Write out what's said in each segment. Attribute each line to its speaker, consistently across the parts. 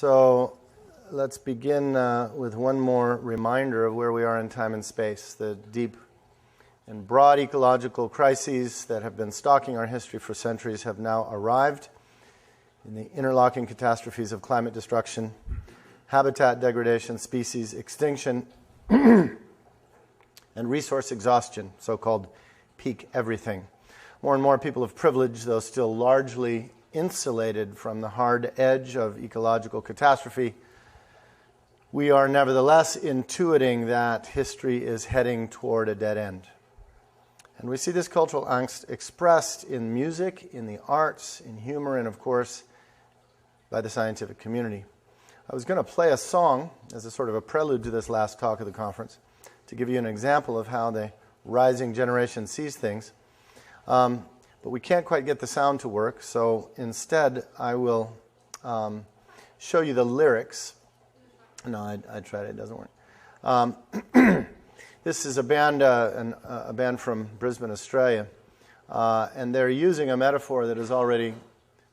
Speaker 1: So let's begin with one more reminder of where we are in time and space. The deep and broad ecological crises that have been stalking our history for centuries have now arrived in the interlocking catastrophes of climate destruction, habitat degradation, species extinction, and resource exhaustion, so-called peak everything. More and more people of privilege, though still largely insulated from the hard edge of ecological catastrophe, we are nevertheless intuiting that history is heading toward a dead end. And we see this cultural angst expressed in music, in the arts, in humor, and of course, by the scientific community. I was going to play a song as a sort of a prelude to this last talk of the conference to give you an example of how the rising generation sees things. But we can't quite get the sound to work, so instead I will show you the lyrics. No, I tried it. It doesn't work. This is a band from Brisbane, Australia, and they're using a metaphor that has already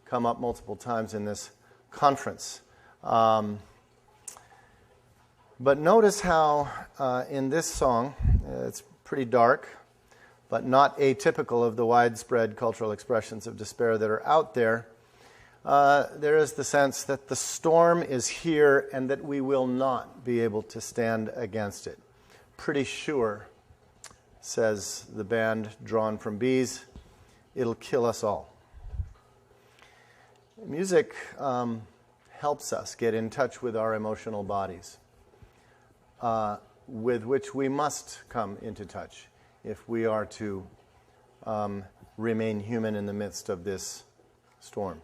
Speaker 1: come up multiple times in this conference. But notice how in this song, it's pretty dark, but not atypical of the widespread cultural expressions of despair that are out there. There is the sense that the storm is here and that we will not be able to stand against it. Pretty sure, says the band drawn from bees, it'll kill us all. Music helps us get in touch with our emotional bodies, with which we must come into touch if we are to remain human in the midst of this storm.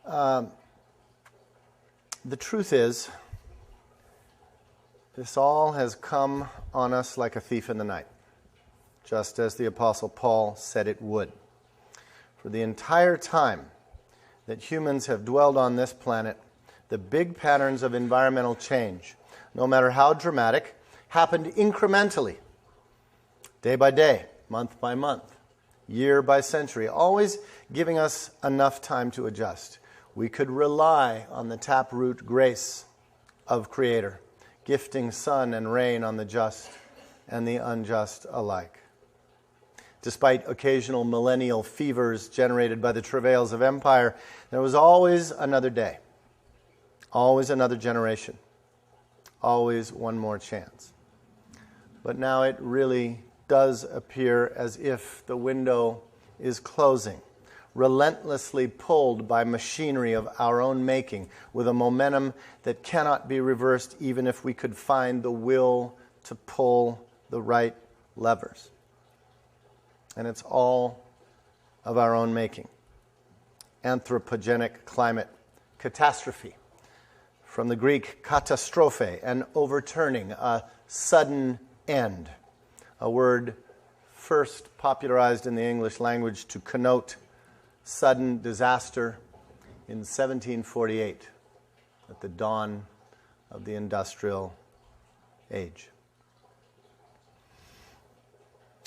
Speaker 1: The truth is, this all has come on us like a thief in the night, just as the Apostle Paul said it would. For the entire time that humans have dwelled on this planet, the big patterns of environmental change, no matter how dramatic, happened incrementally, day by day, month by month, year by century, always giving us enough time to adjust. We could rely on the taproot grace of Creator, gifting sun and rain on the just and the unjust alike. Despite occasional millennial fevers generated by the travails of empire, there was always another day, always another generation, always one more chance. But now it really does appear as if the window is closing, relentlessly pulled by machinery of our own making, with a momentum that cannot be reversed even if we could find the will to pull the right levers. And it's all of our own making. Anthropogenic climate catastrophe. From the Greek catastrophe, an overturning, a sudden end. A word first popularized in the English language to connote sudden disaster in 1748, at the dawn of the industrial age.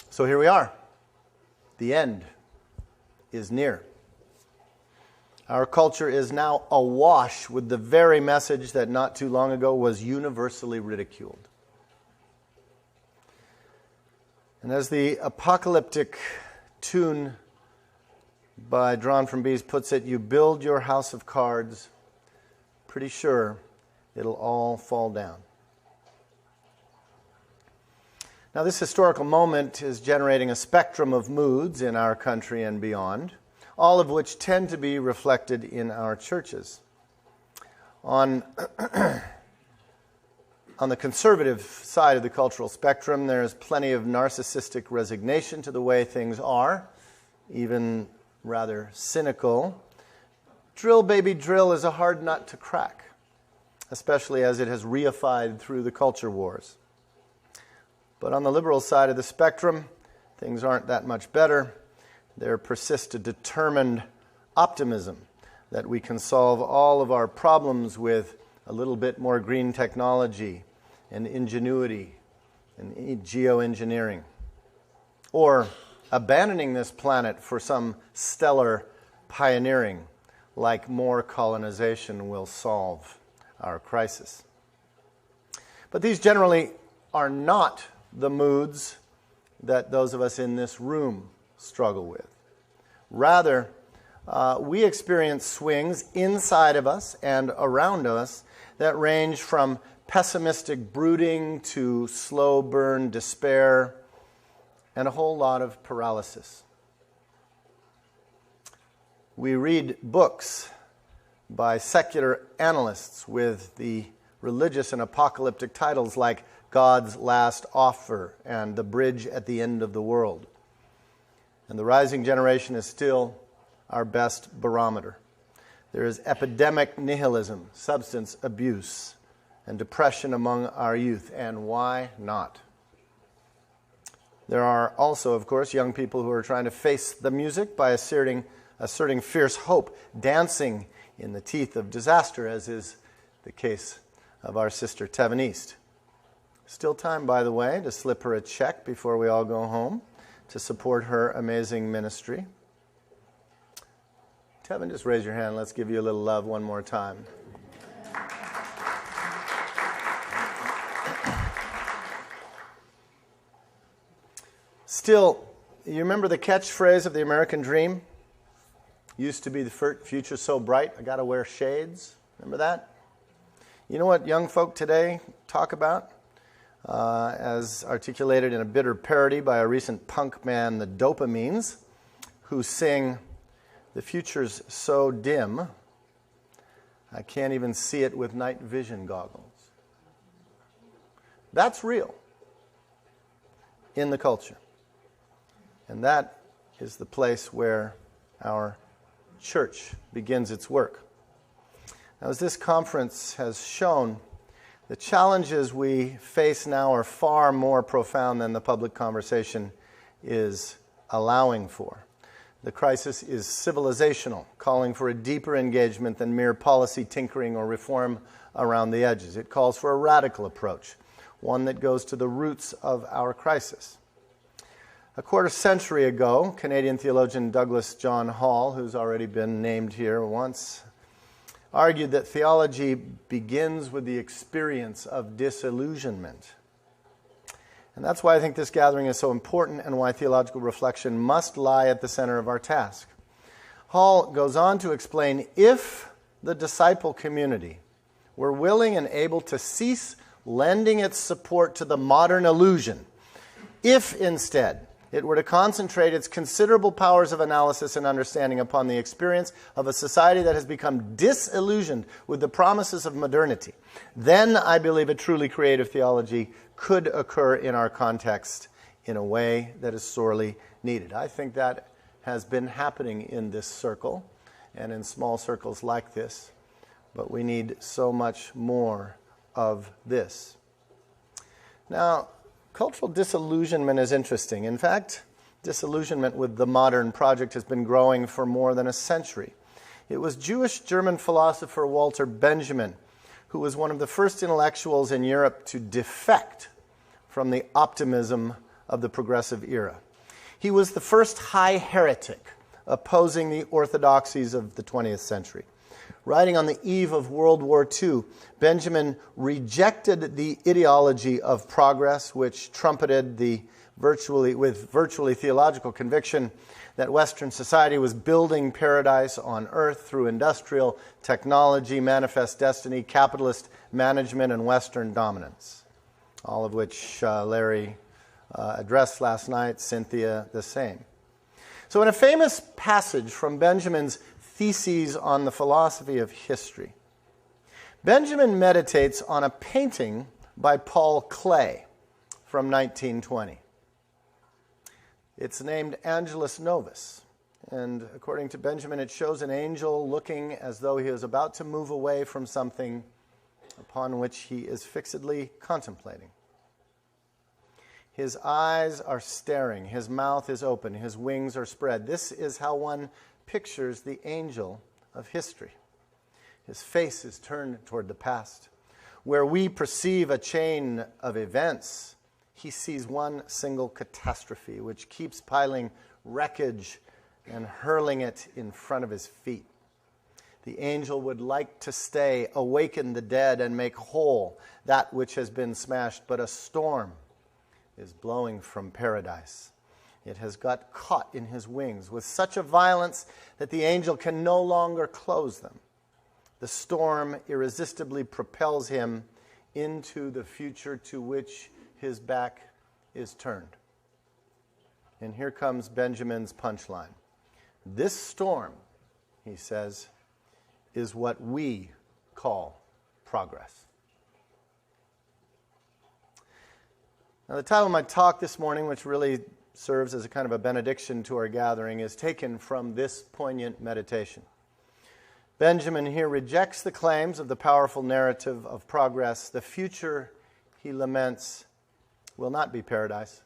Speaker 1: So here we are. The end is near. Our culture is now awash with the very message that not too long ago was universally ridiculed. And as the apocalyptic tune by Drawn from Bees puts it, you build your house of cards, pretty sure it'll all fall down. Now, this historical moment is generating a spectrum of moods in our country and beyond, all of which tend to be reflected in our churches. On the conservative side of the cultural spectrum, there's plenty of narcissistic resignation to the way things are, even rather cynical. Drill, baby, drill is a hard nut to crack, especially as it has reified through the culture wars. But on the liberal side of the spectrum, things aren't that much better. There persists a determined optimism that we can solve all of our problems with a little bit more green technology and ingenuity and geoengineering. Or abandoning this planet for some stellar pioneering, like more colonization will solve our crisis. But these generally are not the moods that those of us in this room struggle with. Rather, we experience swings inside of us and around us that range from pessimistic brooding to slow burn despair and a whole lot of paralysis. We read books by secular analysts with the religious and apocalyptic titles like God's Last Offer and The Bridge at the End of the World. And the rising generation is still our best barometer. There is epidemic nihilism, substance abuse, and depression among our youth. And why not? There are also, of course, young people who are trying to face the music by asserting fierce hope, dancing in the teeth of disaster, as is the case of our sister Tevin East. Still time, by the way, to slip her a check before we all go home to support her amazing ministry. Tevin, just raise your hand. Let's give you a little love one more time. Still, you remember the catchphrase of the American dream? Used to be the future so bright, I gotta wear shades. Remember that? You know what young folk today talk about? As articulated in a bitter parody by a recent punk man, the Dopamines, who sing, "The future's so dim, I can't even see it with night vision goggles." That's real in the culture. And that is the place where our church begins its work. Now, as this conference has shown, the challenges we face now are far more profound than the public conversation is allowing for. The crisis is civilizational, calling for a deeper engagement than mere policy tinkering or reform around the edges. It calls for a radical approach, one that goes to the roots of our crisis. A quarter century ago, Canadian theologian Douglas John Hall, who's already been named here once, argued that theology begins with the experience of disillusionment. And that's why I think this gathering is so important and why theological reflection must lie at the center of our task. Hall goes on to explain, if the disciple community were willing and able to cease lending its support to the modern illusion, if instead it were to concentrate its considerable powers of analysis and understanding upon the experience of a society that has become disillusioned with the promises of modernity, then I believe a truly creative theology could occur in our context in a way that is sorely needed. I think that has been happening in this circle and in small circles like this, but we need so much more of this. Now, cultural disillusionment is interesting. In fact, disillusionment with the modern project has been growing for more than a century. It was Jewish German philosopher Walter Benjamin who was one of the first intellectuals in Europe to defect from the optimism of the progressive era. He was the first high heretic opposing the orthodoxies of the 20th century. Writing on the eve of World War II, Benjamin rejected the ideology of progress, which trumpeted with virtually theological conviction that Western society was building paradise on earth through industrial technology, manifest destiny, capitalist management, and Western dominance, all of which Larry addressed last night, Cynthia the same. So in a famous passage from Benjamin's Theses on the Philosophy of History, Benjamin meditates on a painting by Paul Klee from 1920. It's named Angelus Novus, and according to Benjamin, it shows an angel looking as though he is about to move away from something upon which he is fixedly contemplating. His eyes are staring, his mouth is open, his wings are spread. This is how one pictures the angel of history. His face is turned toward the past. Where we perceive a chain of events, he sees one single catastrophe which keeps piling wreckage and hurling it in front of his feet. The angel would like to stay, awaken the dead, and make whole that which has been smashed. But a storm is blowing from paradise. It has got caught in his wings with such a violence that the angel can no longer close them. The storm irresistibly propels him into the future to which his back is turned. And here comes Benjamin's punchline. This storm, he says, is what we call progress. Now, the title of my talk this morning, which really serves as a kind of a benediction to our gathering, is taken from this poignant meditation. Benjamin here rejects the claims of the powerful narrative of progress. The future, he laments, will not be paradise,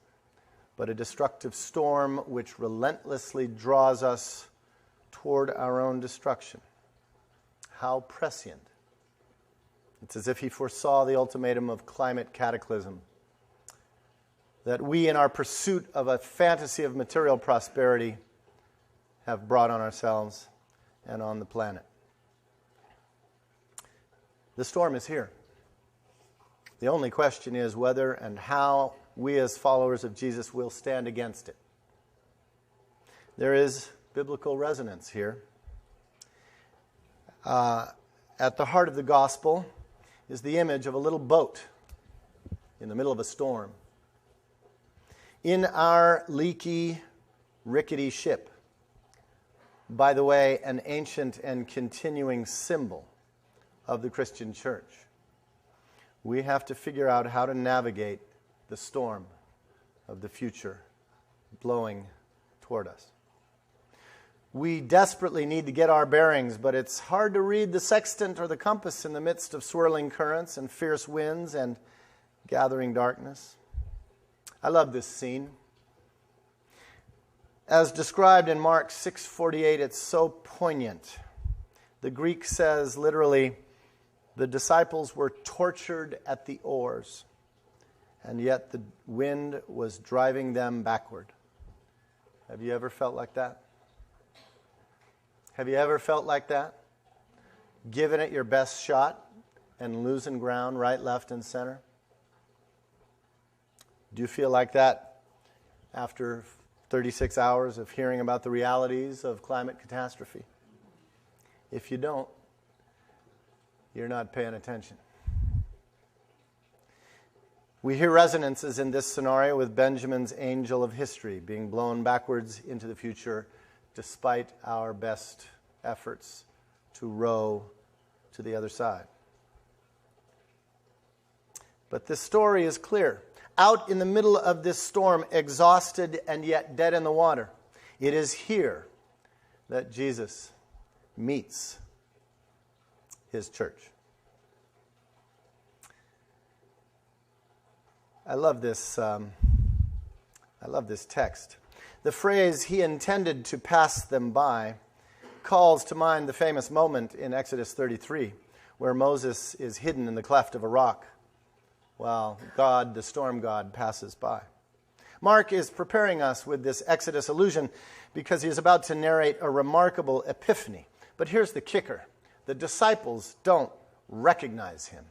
Speaker 1: but a destructive storm which relentlessly draws us toward our own destruction. How prescient. It's as if he foresaw the ultimatum of climate cataclysm, that we, in our pursuit of a fantasy of material prosperity, have brought on ourselves and on the planet. The storm is here. The only question is whether and how we as followers of Jesus will stand against it. There is biblical resonance here. At the heart of the gospel is the image of a little boat in the middle of a storm. In our leaky, rickety ship, by the way, an ancient and continuing symbol of the Christian church, we have to figure out how to navigate the storm of the future blowing toward us. We desperately need to get our bearings, but it's hard to read the sextant or the compass in the midst of swirling currents and fierce winds and gathering darkness. I love this scene. As described in Mark 6:48, it's so poignant. The Greek says literally, the disciples were tortured at the oars, and yet the wind was driving them backward. Have you ever felt like that? Have you ever felt like that? Giving it your best shot and losing ground right, left, and center? Do you feel like that after 36 hours of hearing about the realities of climate catastrophe? If you don't, you're not paying attention. We hear resonances in this scenario with Benjamin's angel of history being blown backwards into the future despite our best efforts to row to the other side. But this story is clear. Out in the middle of this storm, exhausted and yet dead in the water, it is here that Jesus meets his church. I love this text. The phrase, "he intended to pass them by," calls to mind the famous moment in Exodus 33, where Moses is hidden in the cleft of a rock while God, the storm god, passes by. Mark is preparing us with this Exodus allusion because he is about to narrate a remarkable epiphany. But here's the kicker. The disciples don't recognize him.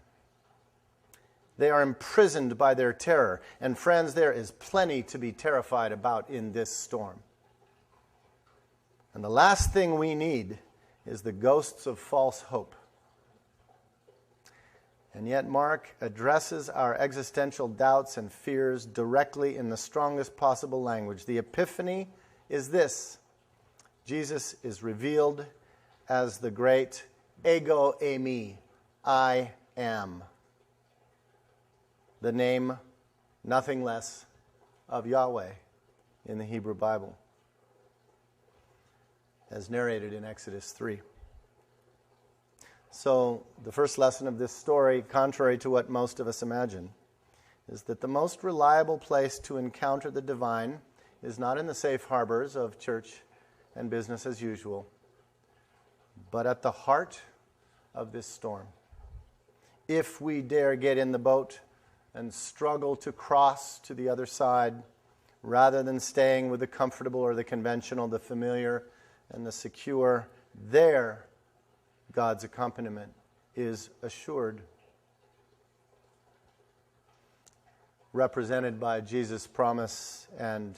Speaker 1: They are imprisoned by their terror. And friends, there is plenty to be terrified about in this storm. And the last thing we need is the ghosts of false hope. And yet Mark addresses our existential doubts and fears directly in the strongest possible language. The epiphany is this: Jesus is revealed as the great ego eimi, I am. The name, nothing less, of Yahweh in the Hebrew Bible, as narrated in Exodus 3. So the first lesson of this story, contrary to what most of us imagine, is that the most reliable place to encounter the divine is not in the safe harbors of church and business as usual, but at the heart of this storm. If we dare get in the boat and struggle to cross to the other side, rather than staying with the comfortable or the conventional, the familiar and the secure, there God's accompaniment is assured, represented by Jesus' promise and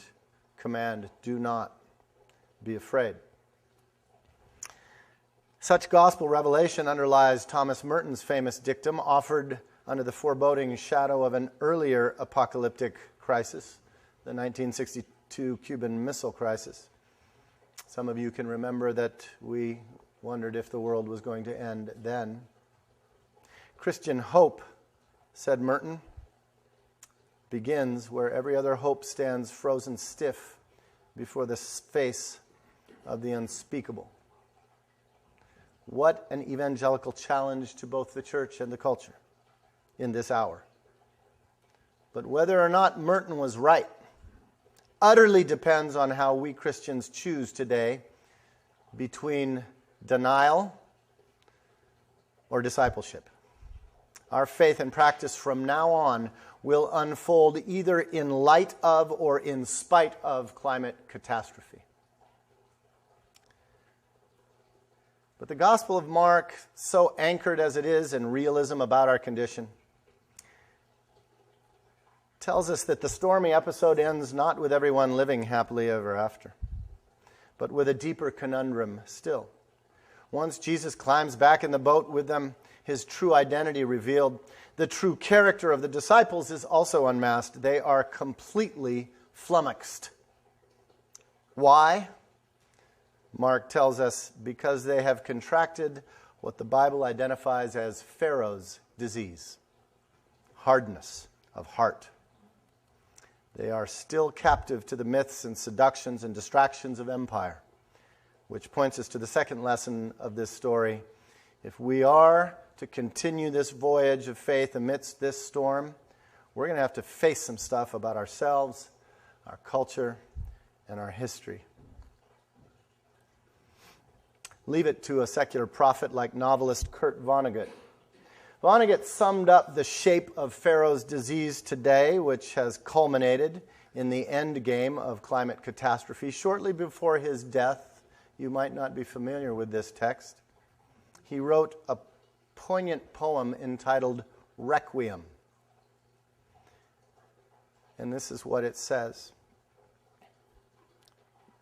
Speaker 1: command, do not be afraid. Such gospel revelation underlies Thomas Merton's famous dictum, offered under the foreboding shadow of an earlier apocalyptic crisis, the 1962 Cuban Missile Crisis. Some of you can remember that we wondered if the world was going to end then. Christian hope, said Merton, begins where every other hope stands frozen stiff before the face of the unspeakable. What an evangelical challenge to both the church and the culture in this hour. But whether or not Merton was right utterly depends on how we Christians choose today between denial or discipleship. Our faith and practice from now on will unfold either in light of or in spite of climate catastrophe. But the Gospel of Mark, so anchored as it is in realism about our condition, tells us that the stormy episode ends not with everyone living happily ever after, but with a deeper conundrum still. Once Jesus climbs back in the boat with them, his true identity revealed, the true character of the disciples is also unmasked. They are completely flummoxed. Why? Mark tells us because they have contracted what the Bible identifies as Pharaoh's disease, hardness of heart. They are still captive to the myths and seductions and distractions of empire, which points us to the second lesson of this story. If we are to continue this voyage of faith amidst this storm, we're going to have to face some stuff about ourselves, our culture, and our history. Leave it to a secular prophet like novelist Kurt Vonnegut. Vonnegut summed up the shape of Pharaoh's disease today, which has culminated in the end game of climate catastrophe. Shortly before his death, you might not be familiar with this text, he wrote a poignant poem entitled Requiem. And this is what it says.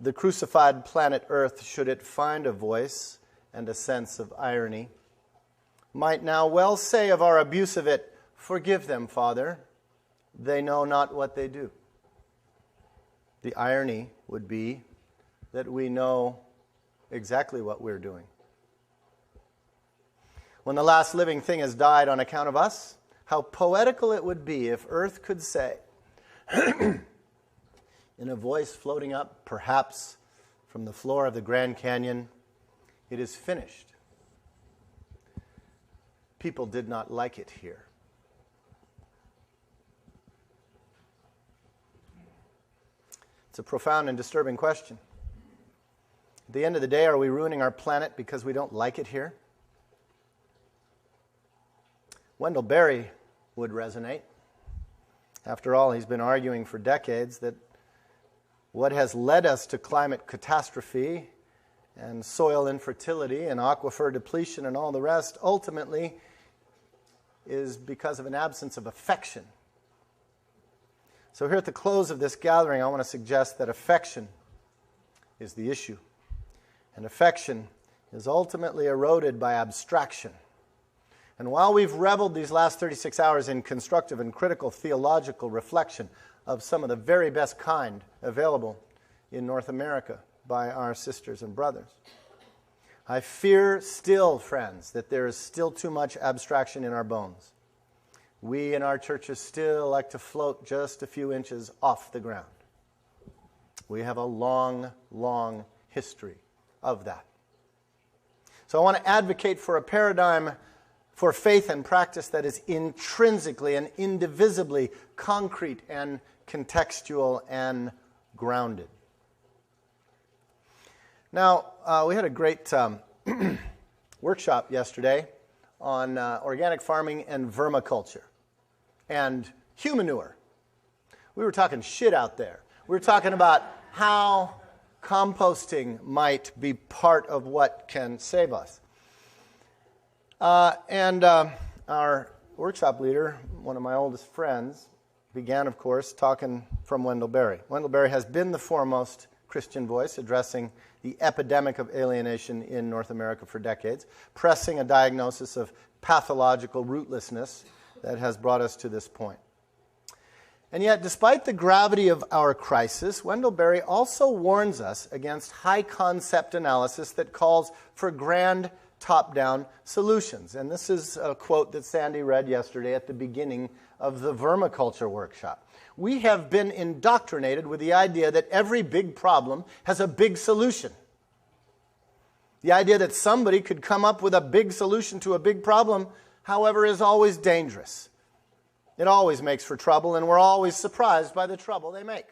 Speaker 1: The crucified planet Earth, should it find a voice and a sense of irony, might now well say of our abuse of it, forgive them, Father, they know not what they do. The irony would be that we know exactly what we're doing. When the last living thing has died on account of us, how poetical it would be if Earth could say, in a voice floating up, perhaps from the floor of the Grand Canyon, it is finished. People did not like it here. It's a profound and disturbing question. At the end of the day, are we ruining our planet because we don't like it here? Wendell Berry would resonate. After all, he's been arguing for decades that what has led us to climate catastrophe and soil infertility and aquifer depletion and all the rest ultimately is because of an absence of affection. So here at the close of this gathering, I want to suggest that affection is the issue. And affection is ultimately eroded by abstraction. And while we've reveled these last 36 hours in constructive and critical theological reflection of some of the very best kind available in North America by our sisters and brothers, I fear still, friends, that there is still too much abstraction in our bones. We in our churches still like to float just a few inches off the ground. We have a long, long history of that. So I want to advocate for a paradigm for faith and practice that is intrinsically and indivisibly concrete and contextual and grounded. Now, we had a great workshop yesterday on organic farming and vermiculture and humanure. We were talking shit out there. We were talking about how composting might be part of what can save us. And our workshop leader, one of my oldest friends, began, of course, talking from Wendell Berry. Wendell Berry has been the foremost Christian voice addressing the epidemic of alienation in North America for decades, pressing a diagnosis of pathological rootlessness that has brought us to this point. And yet, despite the gravity of our crisis, Wendell Berry also warns us against high-concept analysis that calls for grand top-down solutions. And this is a quote that Sandy read yesterday at the beginning of the vermiculture workshop. We have been indoctrinated with the idea that every big problem has a big solution. The idea that somebody could come up with a big solution to a big problem, however, is always dangerous. It always makes for trouble, and we're always surprised by the trouble they make.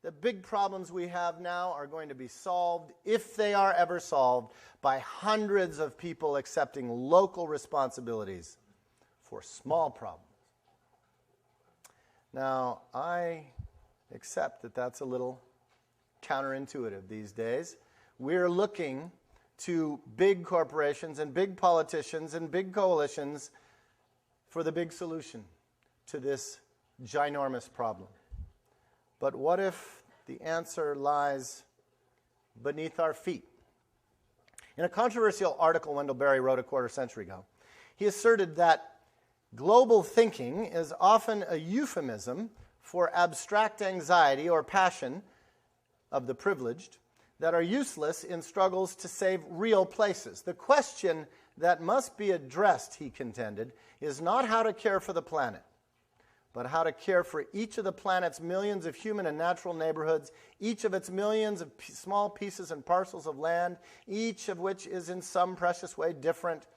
Speaker 1: The big problems we have now are going to be solved, if they are ever solved, by hundreds of people accepting local responsibilities for small problems. Now, I accept that that's a little counterintuitive these days. We're looking to big corporations and big politicians and big coalitions for the big solution to this ginormous problem. But what if the answer lies beneath our feet? In a controversial article Wendell Berry wrote a quarter century ago, he asserted that global thinking is often a euphemism for abstract anxiety or passion of the privileged that are useless in struggles to save real places. The question that must be addressed, he contended, is not how to care for the planet, but how to care for each of the planet's millions of human and natural neighborhoods, each of its millions of small pieces and parcels of land, each of which is in some precious way different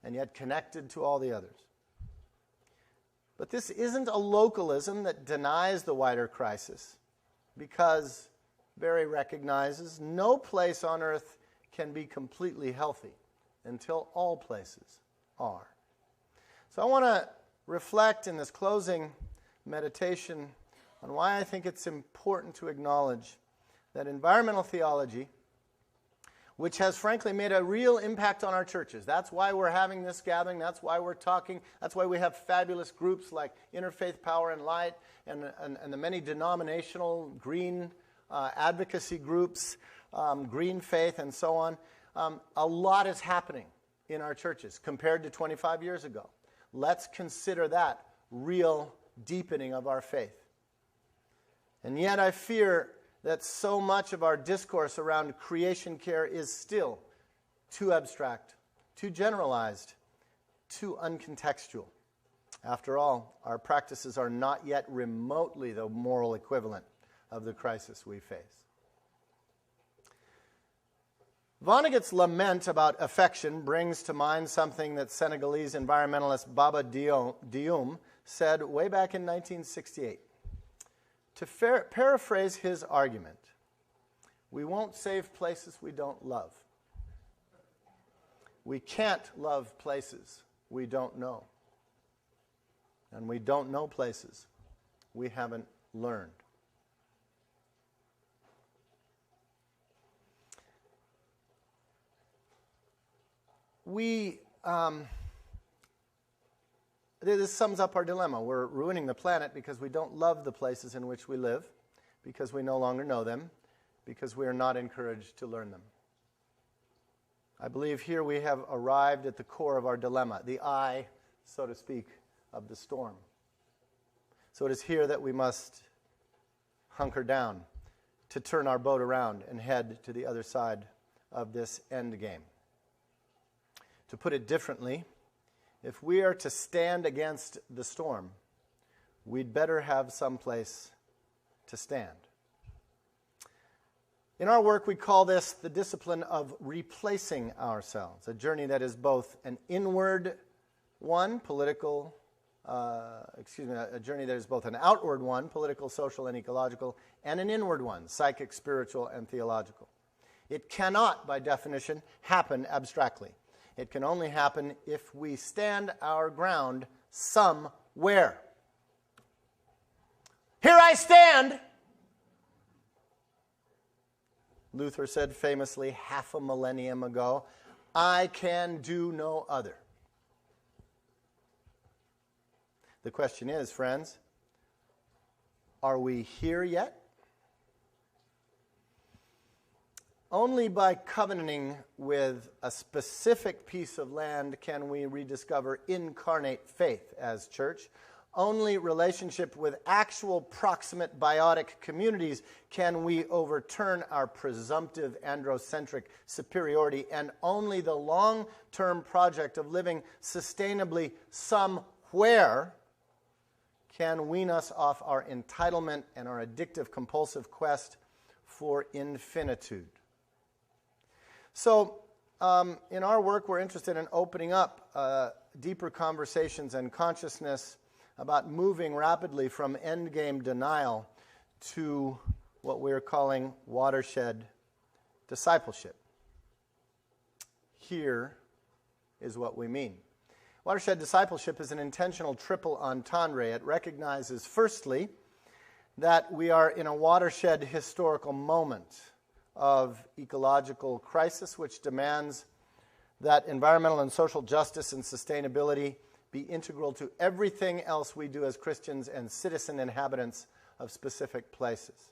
Speaker 1: and yet connected to all the others. But this isn't a localism that denies the wider crisis, because Berry recognizes no place on earth can be completely healthy until all places are. So I want to reflect in this closing meditation on why I think it's important to acknowledge that environmental theology, which has frankly made a real impact on our churches. That's why we're having this gathering. That's why we're talking. That's why we have fabulous groups like Interfaith Power and Light and the many denominational green advocacy groups, Green Faith, and so on. A lot is happening in our churches compared to 25 years ago. Let's consider that real deepening of our faith. And yet I fear that so much of our discourse around creation care is still too abstract, too generalized, too uncontextual. After all, our practices are not yet remotely the moral equivalent of the crisis we face. Vonnegut's lament about affection brings to mind something that Senegalese environmentalist Baba Dioum said way back in 1968. To paraphrase his argument, we won't save places we don't love. We can't love places we don't know. And we don't know places we haven't learned. This sums up our dilemma. We're ruining the planet because we don't love the places in which we live, because we no longer know them, because we are not encouraged to learn them. I believe here we have arrived at the core of our dilemma, the eye, so to speak, of the storm. So it is here that we must hunker down to turn our boat around and head to the other side of this end game. To put it differently, if we are to stand against the storm, we'd better have some place to stand. In our work, we call this the discipline of replacing ourselves, a journey that is both an inward one, a journey that is both an outward one, political, social, and ecological, and an inward one, psychic, spiritual, and theological. It cannot, by definition, happen abstractly. It can only happen if we stand our ground somewhere. Here I stand, Luther said famously half a millennium ago. I can do no other. The question is, friends, are we here yet? Only by covenanting with a specific piece of land can we rediscover incarnate faith as church. Only relationship with actual proximate biotic communities can we overturn our presumptive androcentric superiority, and only the long-term project of living sustainably somewhere can wean us off our entitlement and our addictive compulsive quest for infinitude. So, in our work, we're interested in opening up deeper conversations and consciousness about moving rapidly from endgame denial to what we're calling watershed discipleship. Here is what we mean. Watershed discipleship is an intentional triple entendre. It recognizes, firstly, that we are in a watershed historical moment of ecological crisis, which demands that environmental and social justice and sustainability be integral to everything else we do as Christians and citizen inhabitants of specific places.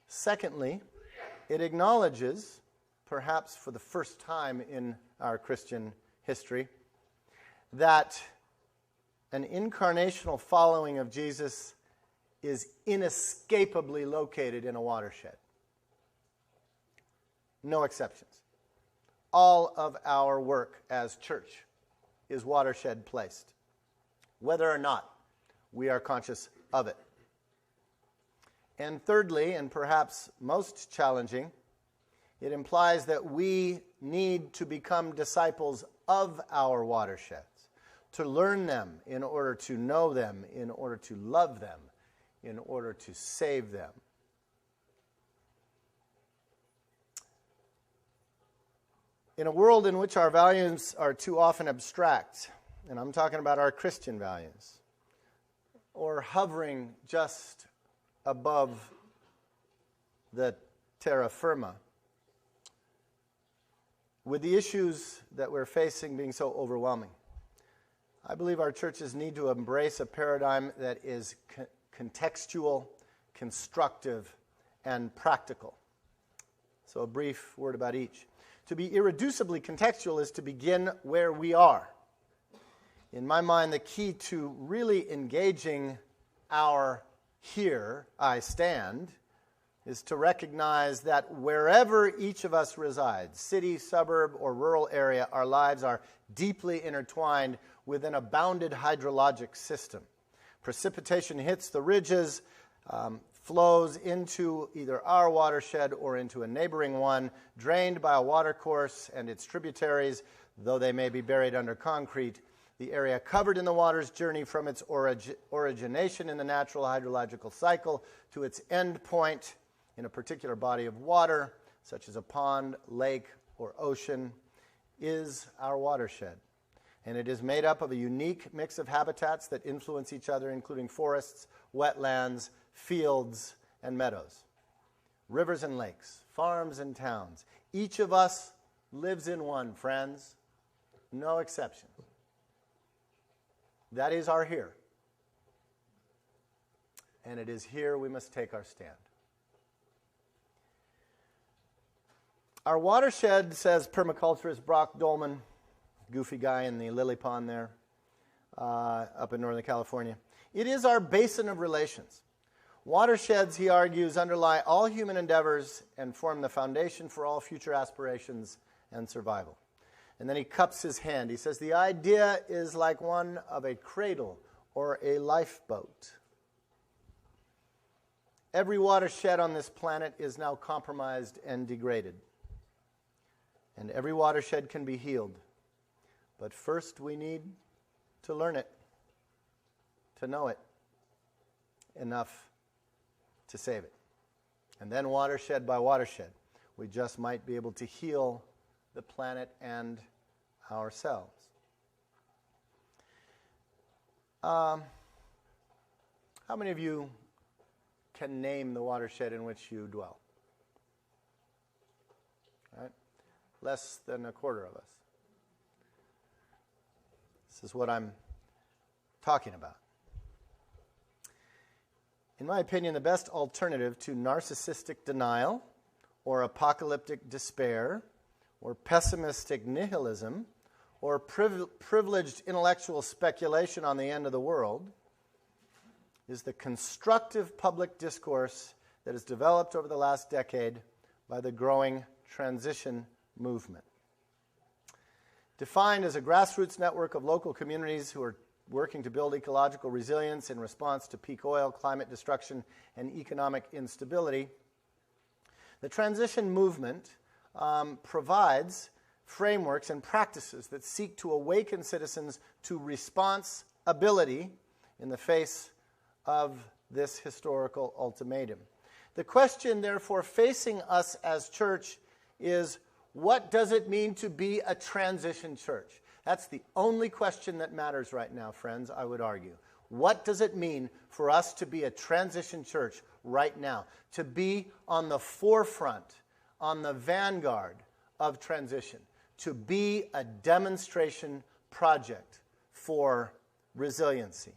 Speaker 1: Secondly, it acknowledges, perhaps for the first time in our Christian history, that an incarnational following of Jesus is inescapably located in a watershed. No exceptions. All of our work as church is watershed placed, whether or not we are conscious of it. And thirdly, and perhaps most challenging, it implies that we need to become disciples of our watersheds, to learn them in order to know them, in order to love them, in order to save them. In a world in which our values are too often abstract, and I'm talking about our Christian values, or hovering just above the terra firma, with the issues that we're facing being so overwhelming, I believe our churches need to embrace a paradigm that is contextual, constructive, and practical. So a brief word about each. To be irreducibly contextual is to begin where we are. In my mind, the key to really engaging our here I stand is to recognize that wherever each of us resides, city, suburb, or rural area, our lives are deeply intertwined within a bounded hydrologic system. Precipitation hits the ridges, flows into either our watershed or into a neighboring one, drained by a watercourse and its tributaries, though they may be buried under concrete. The area covered in the waters journey from its origination in the natural hydrological cycle to its end point in a particular body of water, such as a pond, lake, or ocean, is our watershed. And it is made up of a unique mix of habitats that influence each other, including forests, wetlands, fields, and meadows, rivers and lakes, farms and towns. Each of us lives in one, friends. No exception. That is our here. And it is here we must take our stand. Our watershed, says permaculturist Brock Dolman, goofy guy in the lily pond there, up in Northern California. It is our basin of relations. Watersheds, he argues, underlie all human endeavors and form the foundation for all future aspirations and survival. And then he cups his hand. He says, the idea is like one of a cradle or a lifeboat. Every watershed on this planet is now compromised and degraded. And every watershed can be healed. But first we need to learn it, to know it enough to save it. And then watershed by watershed, we just might be able to heal the planet and ourselves. How many of you can name the watershed in which you dwell? All right. less than a quarter of us. This is what I'm talking about. In my opinion, the best alternative to narcissistic denial or apocalyptic despair or pessimistic nihilism or privileged intellectual speculation on the end of the world is the constructive public discourse that has developed over the last decade by the growing transition movement. Defined as a grassroots network of local communities who are working to build ecological resilience in response to peak oil, climate destruction, and economic instability, the transition movement provides frameworks and practices that seek to awaken citizens to responsibility in the face of this historical ultimatum. The question, therefore, facing us as church is, what does it mean to be a transition church? That's the only question that matters right now, friends, I would argue. What does it mean for us to be a transition church right now? To be on the forefront, on the vanguard of transition. To be a demonstration project for resiliency.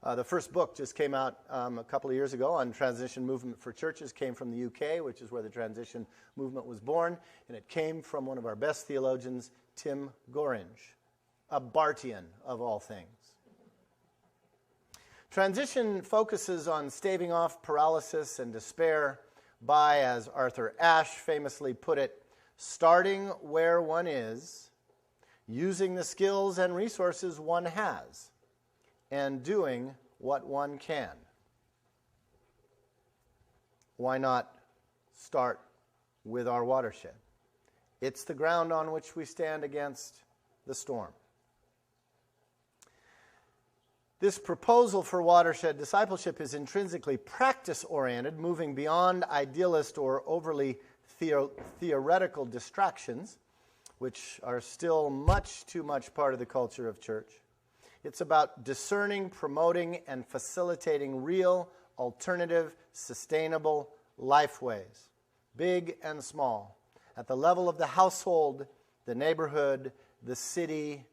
Speaker 1: The first book just came out a couple of years ago on transition movement for churches, came from the UK, which is where the transition movement was born, and it came from one of our best theologians, Tim Gorringe, a Bartian of all things. Transition focuses on staving off paralysis and despair by, as Arthur Ashe famously put it, starting where one is, using the skills and resources one has, and doing what one can. Why not start with our watershed? It's the ground on which we stand against the storm. This proposal for watershed discipleship is intrinsically practice-oriented, moving beyond idealist or overly theoretical distractions, which are still much too much part of the culture of church. It's about discerning, promoting, and facilitating real, alternative, sustainable lifeways, big and small, at the level of the household, the neighborhood, the city,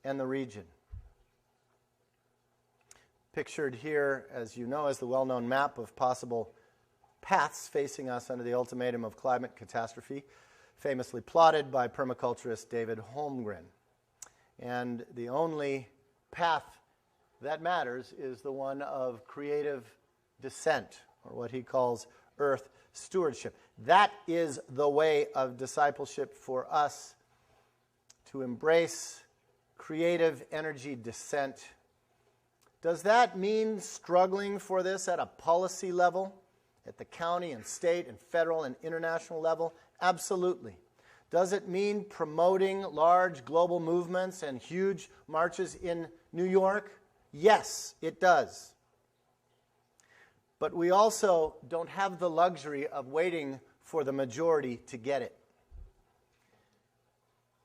Speaker 1: and the region. Pictured here, as you know, is the well-known map of possible paths facing us under the ultimatum of climate catastrophe, famously plotted by permaculturist David Holmgren. And the only path that matters is the one of creative descent, or what he calls earth stewardship. That is the way of discipleship for us, to embrace creative energy descent. Does that mean struggling for this at a policy level, at the county and state and federal and international level? Absolutely. Does it mean promoting large global movements and huge marches in New York? Yes, it does. But we also don't have the luxury of waiting for the majority to get it.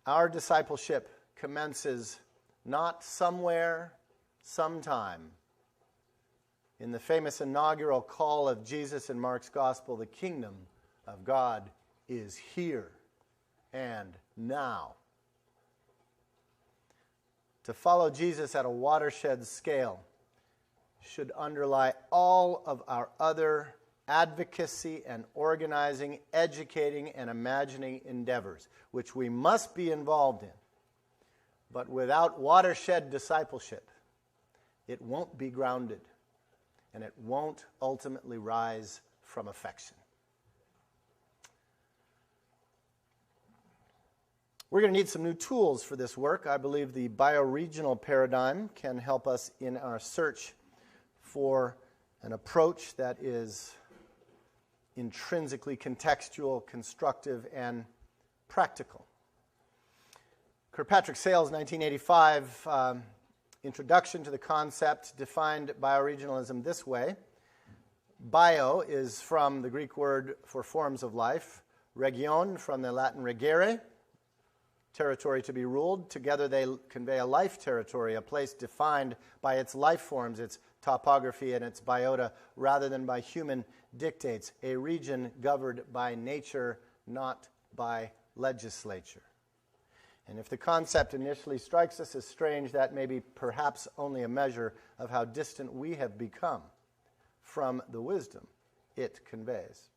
Speaker 1: Our discipleship commences not somewhere, sometime. In the famous inaugural call of Jesus in Mark's Gospel, the kingdom of God is here and now. To follow Jesus at a watershed scale should underlie all of our other advocacy and organizing, educating, and imagining endeavors, which we must be involved in. But without watershed discipleship, it won't be grounded, and it won't ultimately rise from affection. We're going to need some new tools for this work. I believe the bioregional paradigm can help us in our search for an approach that is intrinsically contextual, constructive, and practical. Kirkpatrick Sale's 1985 introduction to the concept defined bioregionalism this way. Bio is from the Greek word for forms of life. Region from the Latin regere, territory to be ruled. Together they convey a life territory, a place defined by its life forms, its topography, and its biota, rather than by human dictates. A region governed by nature, not by legislature. And if the concept initially strikes us as strange, that may be perhaps only a measure of how distant we have become from the wisdom it conveys.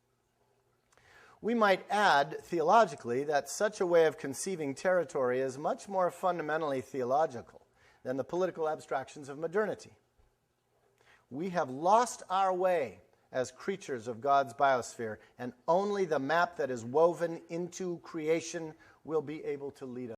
Speaker 1: We might add, theologically, that such a way of conceiving territory is much more fundamentally theological than the political abstractions of modernity. We have lost our way as creatures of God's biosphere, and only the map that is woven into creation will be able to lead us.